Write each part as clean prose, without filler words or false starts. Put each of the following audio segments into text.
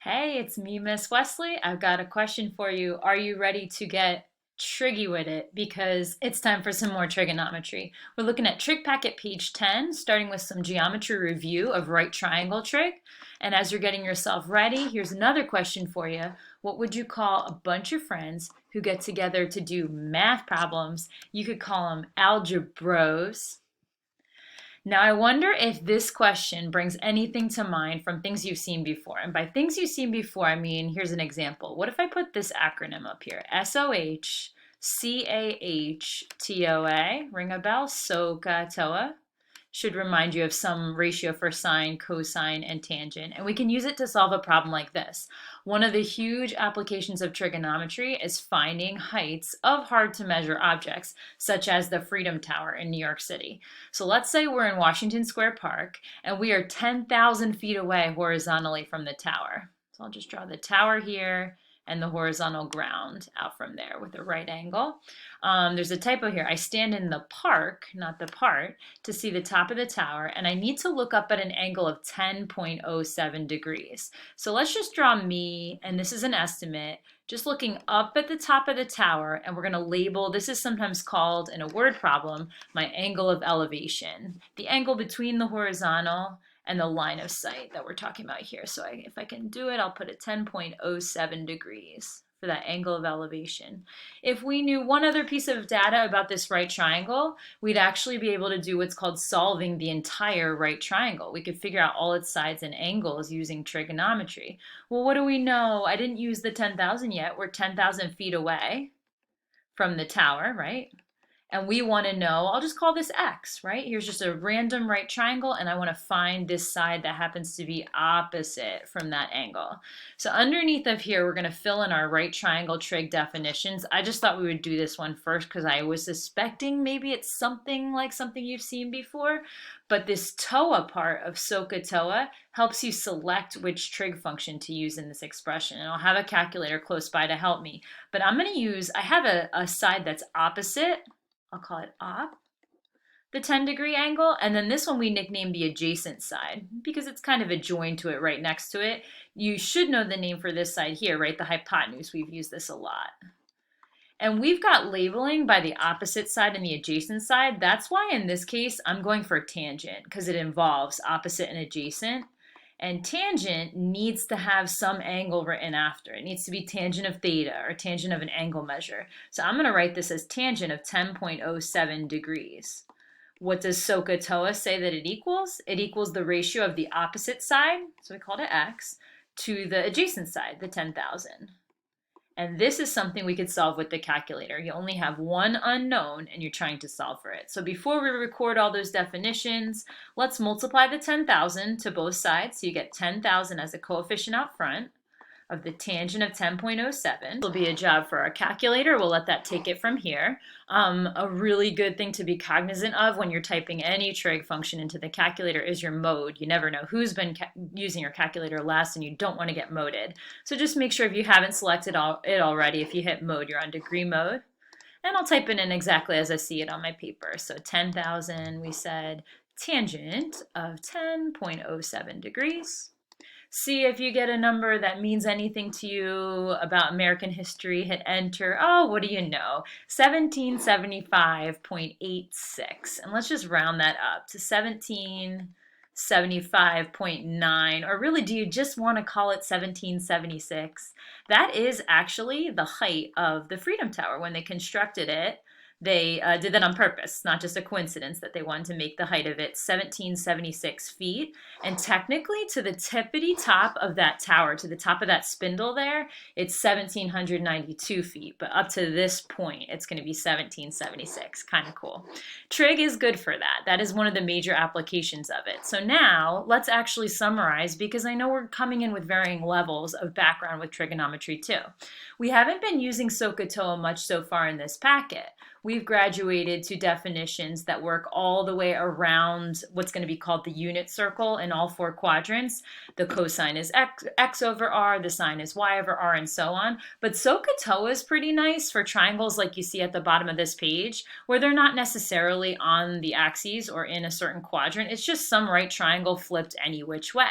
Hey, it's me, Miss Wesley. I've got a question for you. Are you ready to get triggy with it? Because it's time for some more trigonometry. We're looking at Trig Packet page 10, starting with some geometry review of right triangle trig. And as you're getting yourself ready, here's another question for you. What would you call a bunch of friends who get together to do math problems? You could call them algebros. Now, I wonder if this question brings anything to mind from things you've seen before. And by things you've seen before, I mean, here's an example. What if I put this acronym up here? SOHCAHTOA. Ring a bell? SOHCAHTOA should remind you of some ratio for sine, cosine, and tangent. And we can use it to solve a problem like this. One of the huge applications of trigonometry is finding heights of hard to measure objects, such as the Freedom Tower in New York City. So let's say we're in Washington Square Park and we are 10,000 feet away horizontally from the tower. So I'll just draw the tower here and the horizontal ground out from there with a right angle. There's a typo here. I stand in the park, not the part, to see the top of the tower, and I need to look up at an angle of 10.07 degrees. So let's just draw me, and this is an estimate, just looking up at the top of the tower, and we're going to label, this is sometimes called, in a word problem, my angle of elevation. The angle between the horizontal and the line of sight that we're talking about here. So if I can do it, I'll put it 10.07 degrees for that angle of elevation. If we knew one other piece of data about this right triangle, we'd actually be able to do what's called solving the entire right triangle. We could figure out all its sides and angles using trigonometry. Well, what do we know? I didn't use the 10,000 yet. We're 10,000 feet away from the tower, right? And we want to know, I'll just call this X, right? Here's just a random right triangle, and I want to find this side that happens to be opposite from that angle. So underneath of here, we're going to fill in our right triangle trig definitions. I just thought we would do this one first because I was suspecting maybe it's something like something you've seen before. But this TOA part of SOHCAHTOA helps you select which trig function to use in this expression. And I'll have a calculator close by to help me. But I'm going to use, I have a side that's opposite. I'll call it op, the 10-degree angle. And then this one we nicknamed the adjacent side because it's kind of adjoined to it right next to it. You should know the name for this side here, right? The hypotenuse. We've used this a lot. And we've got labeling by the opposite side and the adjacent side. That's why in this case, I'm going for tangent because it involves opposite and adjacent. And tangent needs to have some angle written after. It needs to be tangent of theta or tangent of an angle measure. So I'm going to write this as tangent of 10.07 degrees. What does SOHCAHTOA say that it equals? It equals the ratio of the opposite side, so we called it x, to the adjacent side, the 10,000. And this is something we could solve with the calculator. You only have one unknown and you're trying to solve for it. So before we record all those definitions, let's multiply the 10,000 to both sides. So you get 10,000 as a coefficient out front of the tangent of 10.07. This will be a job for our calculator. We'll let that take it from here. A really good thing to be cognizant of when you're typing any trig function into the calculator is your mode. You never know who's been using your calculator last and you don't want to get moded. So just make sure if you haven't selected it already, if you hit mode, you're on degree mode. And I'll type it in exactly as I see it on my paper. So 10,000, we said tangent of 10.07 degrees. See if you get a number that means anything to you about American history. Hit enter. Oh, what do you know? 1775.86. And let's just round that up to 1775.9. Or really, do you just want to call it 1776? That is actually the height of the Freedom Tower. When they constructed it, they did that on purpose, not just a coincidence that they wanted to make the height of it 1776 feet. And technically, to the tippity top of that tower, to the top of that spindle there, it's 1792 feet. But up to this point, it's going to be 1776. Kind of cool. Trig is good for that. That is one of the major applications of it. So now, let's actually summarize, because I know we're coming in with varying levels of background with trigonometry too. We haven't been using SOHCAHTOA much so far in this packet. we've graduated to definitions that work all the way around what's going to be called the unit circle in all four quadrants. The cosine is x over r, the sine is y over r, and so on. But SOHCAHTOA is pretty nice for triangles like you see at the bottom of this page, where they're not necessarily on the axes or in a certain quadrant. It's just some right triangle flipped any which way.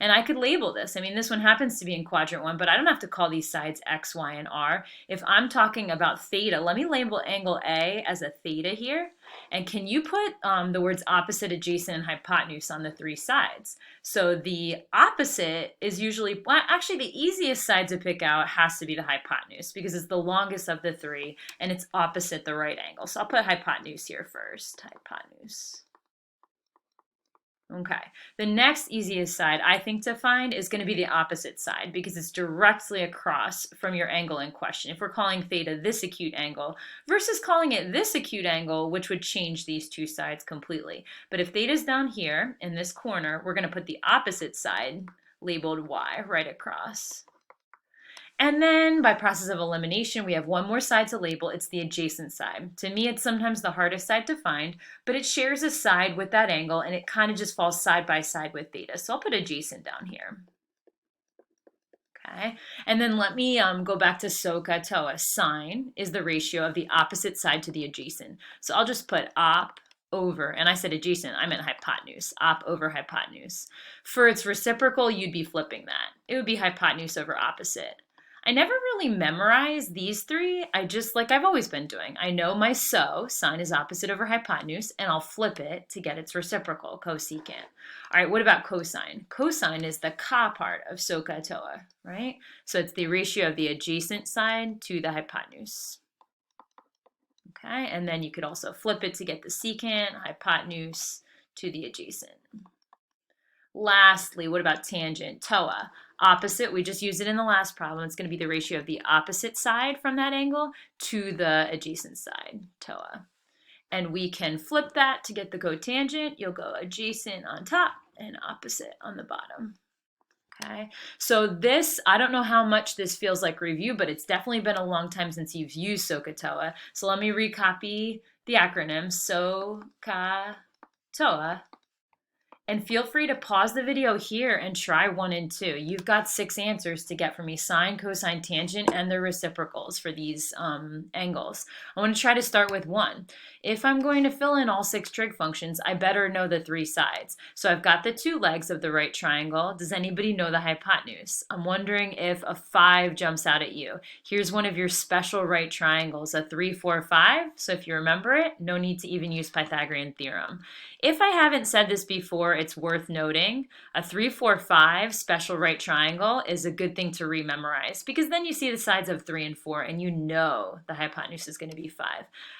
And I could label this. I mean, this one happens to be in quadrant 1, but I don't have to call these sides x, y, and r. If I'm talking about theta, let me label angle A as a theta here. And can you put the words opposite, adjacent, and hypotenuse on the three sides? So the opposite is usually, well, actually the easiest side to pick out has to be the hypotenuse because it's the longest of the three and it's opposite the right angle. So I'll put hypotenuse here first, hypotenuse. Okay, the next easiest side I think to find is going to be the opposite side because it's directly across from your angle in question. If we're calling theta this acute angle versus calling it this acute angle, which would change these two sides completely. But if theta is down here in this corner, we're going to put the opposite side labeled y right across. And then by process of elimination, we have one more side to label. It's the adjacent side. To me, it's sometimes the hardest side to find, but it shares a side with that angle and it kind of just falls side by side with theta. So I'll put adjacent down here. Okay, and then let me go back to SOHCAHTOA. Sine is the ratio of the opposite side to the adjacent. So I'll just put op over, and I said adjacent, I meant hypotenuse, op over hypotenuse. For its reciprocal, you'd be flipping that. It would be hypotenuse over opposite. I never really memorized these three. I just, like I've always been doing, I know my sine is opposite over hypotenuse, and I'll flip it to get its reciprocal, cosecant. All right, what about cosine? Cosine is the ka part of SOHCAHTOA, right? So it's the ratio of the adjacent side to the hypotenuse. Okay, and then you could also flip it to get the secant, hypotenuse to the adjacent. Lastly, what about tangent? TOA. Opposite, we just used it in the last problem. It's going to be the ratio of the opposite side from that angle to the adjacent side, TOA. And we can flip that to get the cotangent. You'll go adjacent on top and opposite on the bottom. Okay, so this, I don't know how much this feels like review, but it's definitely been a long time since you've used SOHCAHTOA. So let me recopy the acronym, SOHCAHTOA. And feel free to pause the video here and try 1 and 2. You've got 6 answers to get from me: sine, cosine, tangent, and the reciprocals for these angles. I want to try to start with 1. If I'm going to fill in all 6 trig functions, I better know the 3 sides. So I've got the 2 legs of the right triangle. Does anybody know the hypotenuse? I'm wondering if a 5 jumps out at you. Here's one of your special right triangles, a 3, 4, 5. So if you remember it, no need to even use Pythagorean theorem. If I haven't said this before, it's worth noting. A 3, 4, 5 special right triangle is a good thing to rememorize because then you see the sides of 3 and 4 and you know the hypotenuse is going to be 5.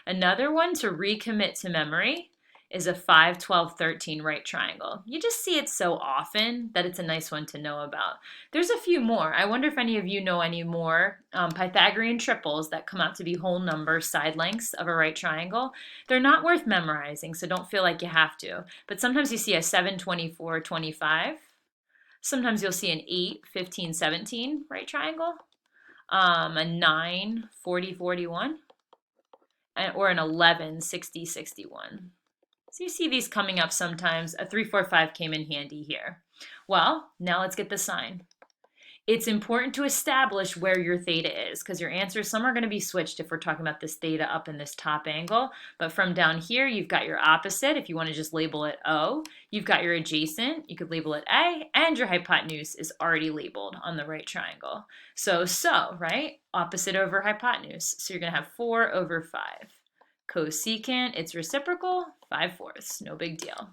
Another one to recommit to memory is a 5, 12, 13 right triangle. You just see it so often that it's a nice one to know about. There's a few more. I wonder if any of you know any more Pythagorean triples that come out to be whole number side lengths of a right triangle. They're not worth memorizing, so don't feel like you have to. But sometimes you see a 7, 24, 25. Sometimes you'll see an 8, 15, 17 right triangle. A 9, 40, 41. Or an 11, 60, 61. So you see these coming up sometimes. A 3, 4, 5 came in handy here. Well, now let's get the sine. It's important to establish where your theta is because your answers, some are going to be switched if we're talking about this theta up in this top angle. But from down here, you've got your opposite. If you want to just label it O, you've got your adjacent. You could label it A, and your hypotenuse is already labeled on the right triangle. So, right? Opposite over hypotenuse. So you're going to have 4 over 5. Cosecant, it's reciprocal, 5/4, no big deal. All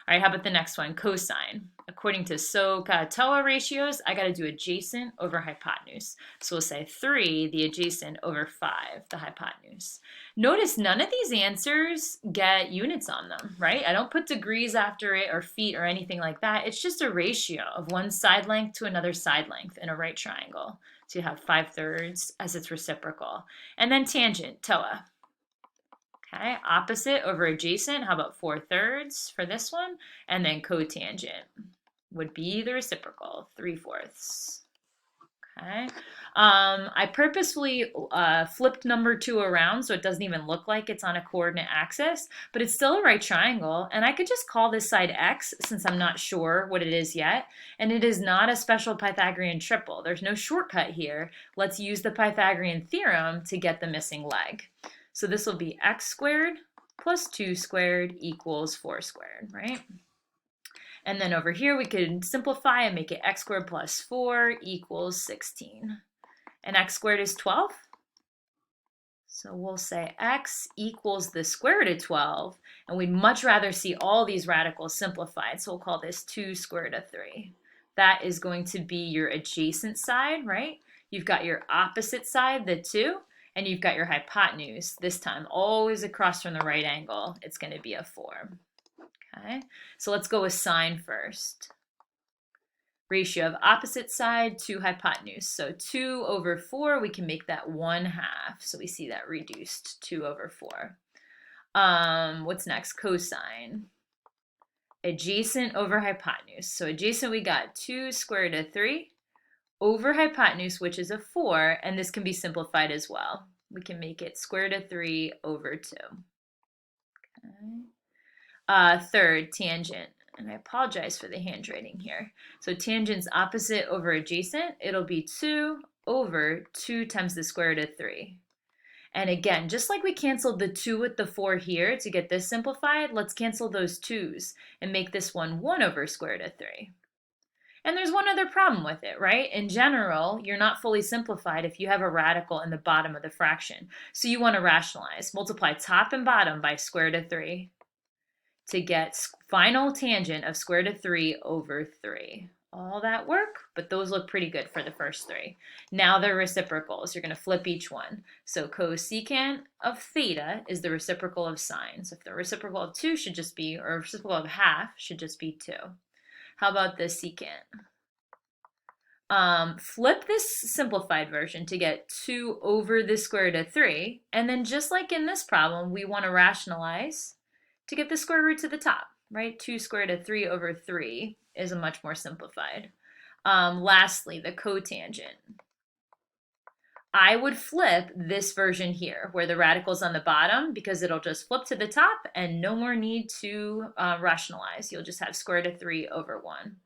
right, how about the next one, cosine? According to SOHCAHTOA ratios, I got to do adjacent over hypotenuse. So we'll say 3, the adjacent, over 5, the hypotenuse. Notice none of these answers get units on them, right? I don't put degrees after it or feet or anything like that. It's just a ratio of one side length to another side length in a right triangle. So you have 5/3 as its reciprocal. And then tangent, TOA. Okay, opposite over adjacent, how about 4/3 for this one? And then cotangent would be the reciprocal, 3/4. Okay. I purposefully flipped number 2 around so it doesn't even look like it's on a coordinate axis, but it's still a right triangle, and I could just call this side x since I'm not sure what it is yet, and it is not a special Pythagorean triple. There's no shortcut here. Let's use the Pythagorean theorem to get the missing leg. So this will be x squared plus 2 squared equals 4 squared, right? And then over here we could simplify and make it x squared plus 4 equals 16. And x squared is 12. So we'll say x equals the square root of 12, and we'd much rather see all these radicals simplified, so we'll call this 2 square root of 3. That is going to be your adjacent side, right? You've got your opposite side, the 2, and you've got your hypotenuse, this time always across from the right angle. It's going to be a 4. Okay, so let's go with sine first. Ratio of opposite side to hypotenuse. So 2 over 4, we can make that 1/2. So we see that reduced 2 over 4. What's next? Cosine. Adjacent over hypotenuse. So adjacent we got 2 square root of 3 over hypotenuse, which is a 4, and this can be simplified as well. We can make it square root of 3 over 2. Okay. Third, tangent. And I apologize for the handwriting here. So tangent's opposite over adjacent. It'll be 2 over 2 times the square root of 3. And again, just like we canceled the 2 with the 4 here to get this simplified, let's cancel those 2's and make this one 1 over square root of 3. And there's one other problem with it, right? In general, you're not fully simplified if you have a radical in the bottom of the fraction. So you want to rationalize. Multiply top and bottom by square root of 3. To get final tangent of square root of 3 over 3. All that work, but those look pretty good for the first 3. Now they're reciprocals. You're going to flip each one. So cosecant of theta is the reciprocal of sine. So if the reciprocal of 2 should just be, or reciprocal of half should just be 2. How about the secant? Flip this simplified version to get 2 over the square root of 3. And then just like in this problem, we want to rationalize to get the square root to the top, right? 2 square root of 3 over 3 is a much more simplified. Lastly, the cotangent. I would flip this version here where the radical's on the bottom because it'll just flip to the top and no more need to rationalize. You'll just have square root of 3 over 1.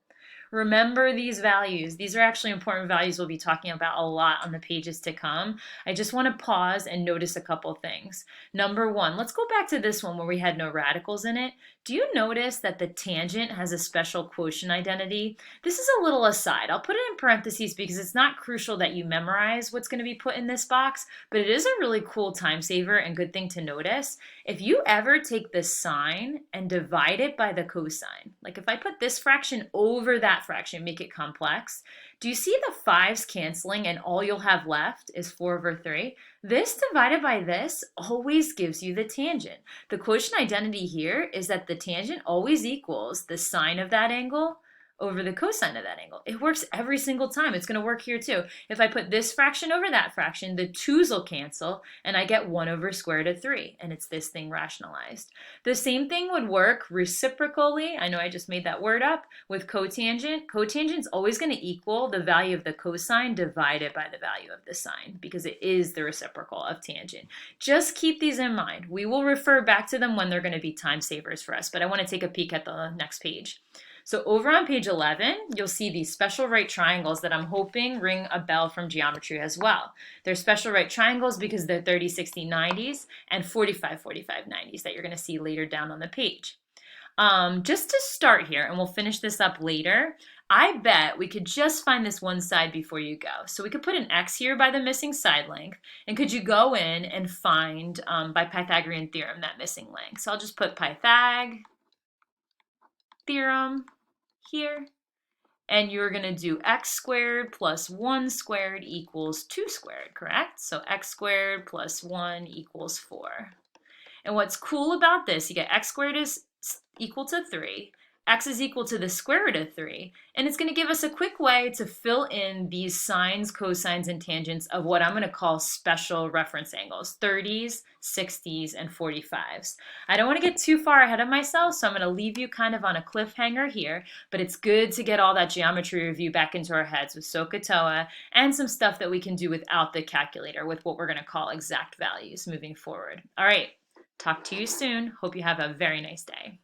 Remember these values. These are actually important values we'll be talking about a lot on the pages to come. I just want to pause and notice a couple things. Number 1, let's go back to this one where we had no radicals in it. Do you notice that the tangent has a special quotient identity? This is a little aside. I'll put it in parentheses because it's not crucial that you memorize what's going to be put in this box, but it is a really cool time saver and good thing to notice. If you ever take the sine and divide it by the cosine, like if I put this fraction over that fraction, make it complex, do you see the 5's canceling and all you'll have left is 4 over 3? This divided by this always gives you the tangent. The quotient identity here is that the tangent always equals the sine of that angle over the cosine of that angle. It works every single time. It's going to work here too. If I put this fraction over that fraction, the 2's will cancel and I get 1 over square root of 3, and it's this thing rationalized. The same thing would work reciprocally, I know I just made that word up, with cotangent. Cotangent's always going to equal the value of the cosine divided by the value of the sine because it is the reciprocal of tangent. Just keep these in mind. We will refer back to them when they're going to be time savers for us, but I want to take a peek at the next page. So over on page 11, you'll see these special right triangles that I'm hoping ring a bell from geometry as well. They're special right triangles because they're 30, 60, 90s and 45, 45, 90s that you're going to see later down on the page. Just to start here, and we'll finish this up later, I bet we could just find this one side before you go. So we could put an X here by the missing side length, and could you go in and find, by Pythagorean theorem, that missing length. So I'll just put Pythag theorem here, and you're going to do x squared plus 1 squared equals 2 squared, correct? So x squared plus 1 equals 4. And what's cool about this, you get x squared is equal to 3, x is equal to the square root of 3. And it's going to give us a quick way to fill in these sines, cosines, and tangents of what I'm going to call special reference angles, 30s, 60s, and 45s. I don't want to get too far ahead of myself, so I'm going to leave you kind of on a cliffhanger here, but it's good to get all that geometry review back into our heads with SOHCAHTOA and some stuff that we can do without the calculator with what we're going to call exact values moving forward. All right, talk to you soon. Hope you have a very nice day.